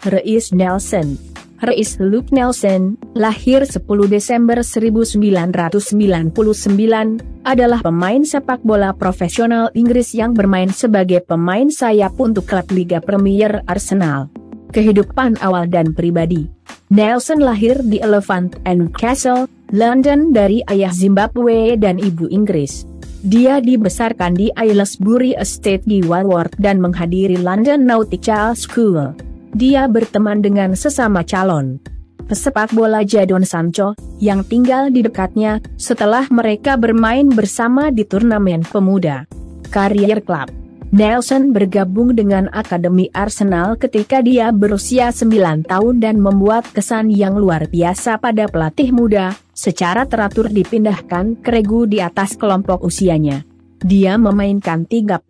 Reiss Nelson. Reiss Luke Nelson, lahir 10 Desember 1999, adalah pemain sepak bola profesional Inggris yang bermain sebagai pemain sayap untuk klub Liga Premier Arsenal. Kehidupan awal dan pribadi. Nelson lahir di Elephant and Castle, London dari ayah Zimbabwe dan ibu Inggris. Dia dibesarkan di Aylesbury Estate di Walworth dan menghadiri London Nautical School. Dia berteman dengan sesama calon pesepak bola Jadon Sancho, yang tinggal di dekatnya, setelah mereka bermain bersama di turnamen pemuda. Karier klub. Nelson bergabung dengan Akademi Arsenal ketika dia berusia 9 tahun dan membuat kesan yang luar biasa pada pelatih muda, secara teratur dipindahkan ke regu di atas kelompok usianya. Dia memainkan 35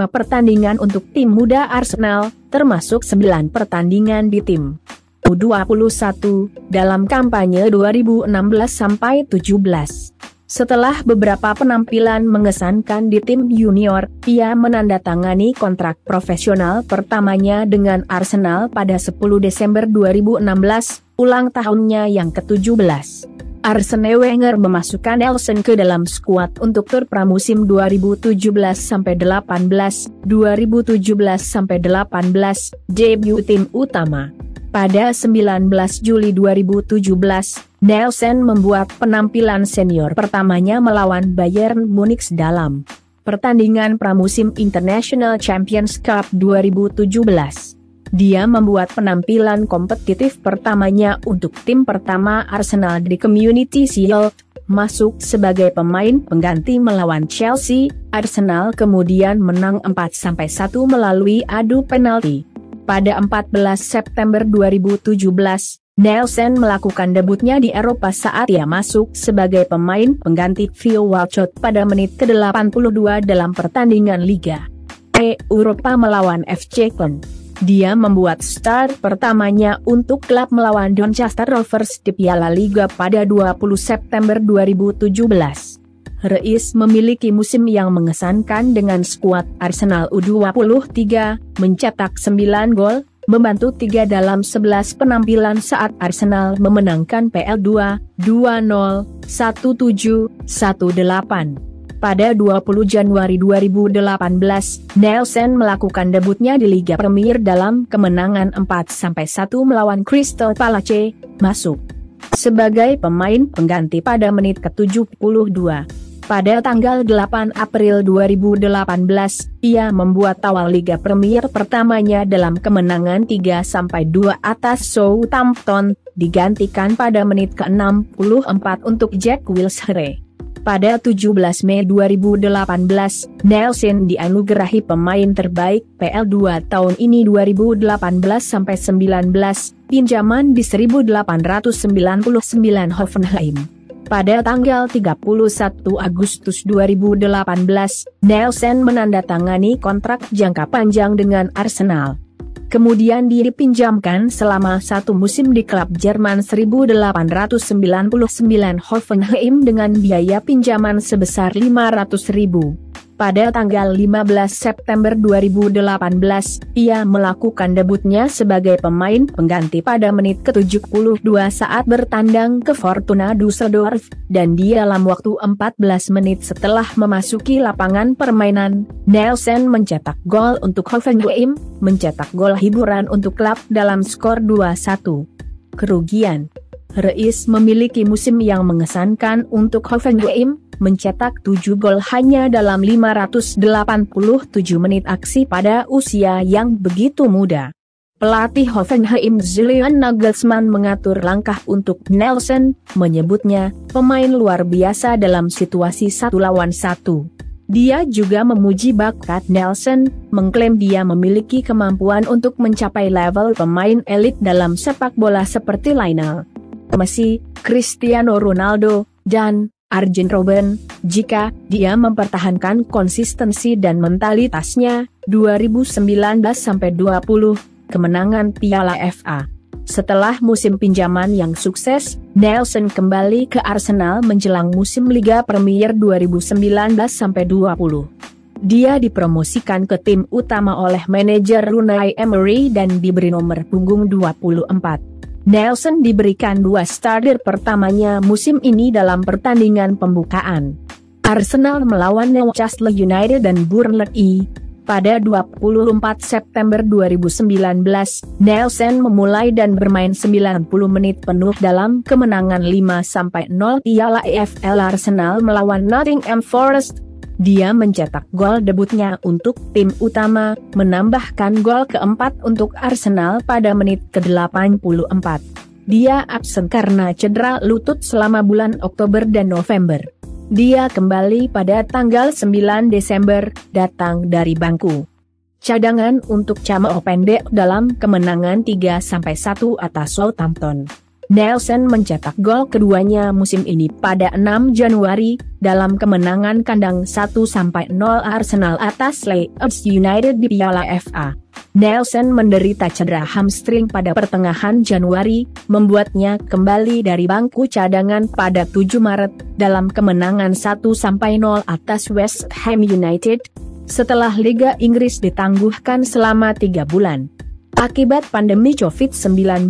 pertandingan untuk tim muda Arsenal, termasuk 9 pertandingan di tim U21, dalam kampanye 2016-17. Setelah beberapa penampilan mengesankan di tim junior, ia menandatangani kontrak profesional pertamanya dengan Arsenal pada 10 Desember 2016, ulang tahunnya yang ke-17. Arsene Wenger memasukkan Nelson ke dalam skuad untuk tur pramusim 2017-18, 2017-18, debut tim utama. Pada 19 Juli 2017, Nelson membuat penampilan senior pertamanya melawan Bayern Munich dalam pertandingan pramusim International Champions Cup 2017. Dia membuat penampilan kompetitif pertamanya untuk tim pertama Arsenal di Community Shield, masuk sebagai pemain pengganti melawan Chelsea. Arsenal kemudian menang 4-1 melalui adu penalti. Pada 14 September 2017, Nelson melakukan debutnya di Eropa saat ia masuk sebagai pemain pengganti Theo Walcott pada menit ke-82 dalam pertandingan Liga Eropa melawan FC Köln. Dia membuat start pertamanya untuk klub melawan Doncaster Rovers di Piala Liga pada 20 September 2017. Reiss memiliki musim yang mengesankan dengan skuad Arsenal U23, mencetak 9 gol, membantu 3 dalam 11 penampilan saat Arsenal memenangkan PL 2-2-0, 1-7, 1-8. Pada 20 Januari 2018, Nelson melakukan debutnya di Liga Premier dalam kemenangan 4-1 melawan Crystal Palace, masuk sebagai pemain pengganti pada menit ke-72. Pada tanggal 8 April 2018, ia membuat awal Liga Premier pertamanya dalam kemenangan 3-2 atas Southampton, digantikan pada menit ke-64 untuk Jack Wilshere. Pada 17 Mei 2018, Nelson dianugerahi pemain terbaik PL 2 tahun ini 2018-19, pinjaman di 1899 Hoffenheim. Pada tanggal 31 Agustus 2018, Nelson menandatangani kontrak jangka panjang dengan Arsenal. Kemudian dia dipinjamkan selama 1 musim di klub Jerman 1899 Hoffenheim dengan biaya pinjaman sebesar 500.000. Pada tanggal 15 September 2018, ia melakukan debutnya sebagai pemain pengganti pada menit ke-72 saat bertandang ke Fortuna Düsseldorf, dan di dalam waktu 14 menit setelah memasuki lapangan permainan, Nelson mencetak gol untuk Hoffenheim, mencetak gol hiburan untuk klub dalam skor 2-1. Kerugian. Reiss memiliki musim yang mengesankan untuk Hoffenheim, mencetak 7 gol hanya dalam 587 menit aksi pada usia yang begitu muda. Pelatih Hoffenheim Julian Nagelsmann mengatur langkah untuk Nelson, menyebutnya pemain luar biasa dalam situasi 1 lawan 1. Dia juga memuji bakat Nelson, mengklaim dia memiliki kemampuan untuk mencapai level pemain elit dalam sepak bola seperti Lionel Messi, Cristiano Ronaldo, dan Arjen Robben, jika dia mempertahankan konsistensi dan mentalitasnya. 2019-20, kemenangan Piala FA. Setelah musim pinjaman yang sukses, Nelson kembali ke Arsenal menjelang musim Liga Premier 2019-20. Dia dipromosikan ke tim utama oleh manajer Unai Emery dan diberi nomor punggung 24. Nelson diberikan 2 starter pertamanya musim ini dalam pertandingan pembukaan Arsenal melawan Newcastle United dan Burnley. Pada 24 September 2019, Nelson memulai dan bermain 90 menit penuh dalam kemenangan 5-0 Piala EFL Arsenal melawan Nottingham Forest. Dia mencetak gol debutnya untuk tim utama, menambahkan gol keempat untuk Arsenal pada menit ke-84. Dia absen karena cedera lutut selama bulan Oktober dan November. Dia kembali pada tanggal 9 Desember, datang dari bangku cadangan untuk Cameo Pendek dalam kemenangan 3-1 atas Southampton. Nelson mencetak gol keduanya musim ini pada 6 Januari, dalam kemenangan kandang 1-0 Arsenal atas Leeds United di Piala FA. Nelson menderita cedera hamstring pada pertengahan Januari, membuatnya kembali dari bangku cadangan pada 7 Maret, dalam kemenangan 1-0 atas West Ham United, setelah Liga Inggris ditangguhkan selama 3 bulan. Akibat pandemi COVID-19,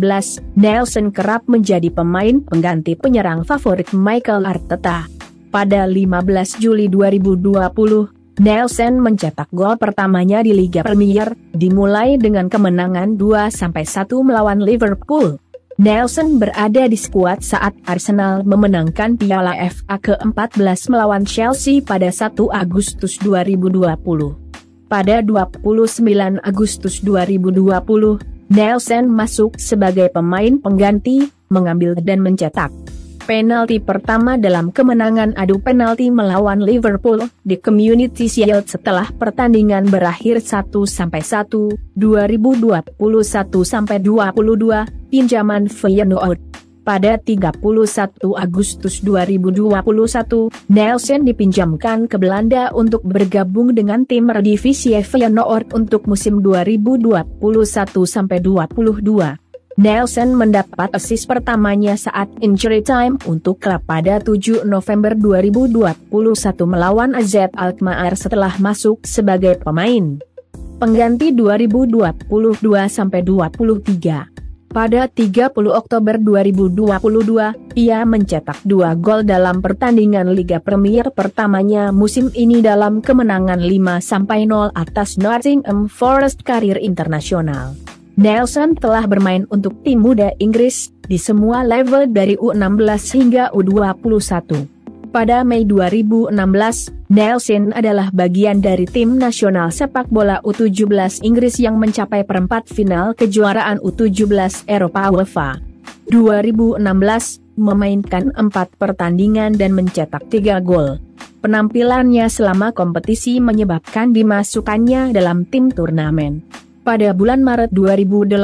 Nelson kerap menjadi pemain pengganti penyerang favorit Mikel Arteta. Pada 15 Juli 2020, Nelson mencetak gol pertamanya di Liga Premier, dimulai dengan kemenangan 2-1 melawan Liverpool. Nelson berada di skuad saat Arsenal memenangkan Piala FA ke-14 melawan Chelsea pada 1 Agustus 2020. Pada 29 Agustus 2020, Nelson masuk sebagai pemain pengganti, mengambil dan mencetak penalti pertama dalam kemenangan adu penalti melawan Liverpool di Community Shield setelah pertandingan berakhir 1-1, 2021-22, pinjaman Feyenoord. Pada 31 Agustus 2021, Nelson dipinjamkan ke Belanda untuk bergabung dengan tim Eredivisie Feyenoord untuk musim 2021-22. Nelson mendapat assist pertamanya saat injury time untuk klub pada 7 November 2021 melawan AZ Alkmaar setelah masuk sebagai pemain pengganti 2022-23. Pada 30 Oktober 2022, ia mencetak 2 gol dalam pertandingan Liga Premier pertamanya musim ini dalam kemenangan 5-0 atas Nottingham Forest karir internasional. Nelson telah bermain untuk tim muda Inggris di semua level dari U16 hingga U21. Pada Mei 2016, Nelson adalah bagian dari tim nasional sepak bola U17 Inggris yang mencapai perempat final kejuaraan U17 Eropa UEFA 2016, memainkan 4 pertandingan dan mencetak 3 gol. Penampilannya selama kompetisi menyebabkan dimasukkannya dalam tim turnamen. Pada bulan Maret 2018,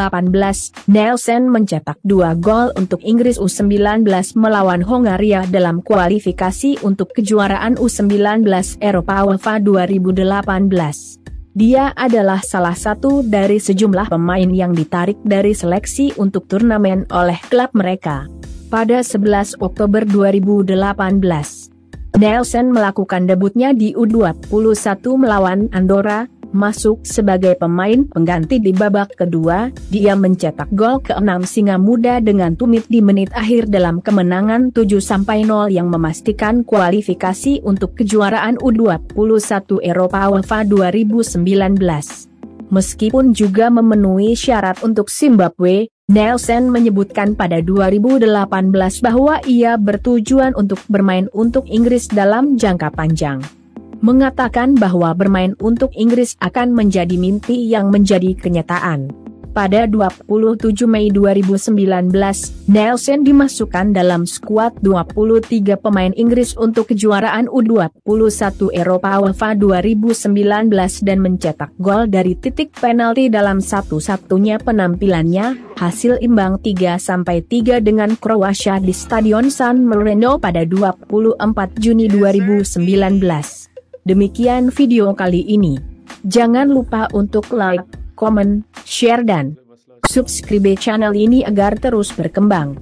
Nelson mencetak 2 gol untuk Inggris U19 melawan Hongaria dalam kualifikasi untuk kejuaraan U19 Eropa UEFA 2018. Dia adalah salah satu dari sejumlah pemain yang ditarik dari seleksi untuk turnamen oleh klub mereka. Pada 11 Oktober 2018, Nelson melakukan debutnya di U21 melawan Andorra. Masuk sebagai pemain pengganti di babak kedua, dia mencetak gol ke-6 singa muda dengan tumit di menit akhir dalam kemenangan 7-0 yang memastikan kualifikasi untuk kejuaraan U21 Eropa UEFA 2019. Meskipun juga memenuhi syarat untuk Zimbabwe, Nelson menyebutkan pada 2018 bahwa ia bertujuan untuk bermain untuk Inggris dalam jangka panjang. Mengatakan bahwa bermain untuk Inggris akan menjadi mimpi yang menjadi kenyataan. Pada 27 Mei 2019, Nelson dimasukkan dalam skuad 23 pemain Inggris untuk kejuaraan U21 Eropa UEFA 2019 dan mencetak gol dari titik penalti dalam satu-satunya penampilannya, hasil imbang 3-3 dengan Kroasia di Stadion San Marino pada 24 Juni 2019. Demikian video kali ini. Jangan lupa untuk like, komen, share dan subscribe channel ini agar terus berkembang.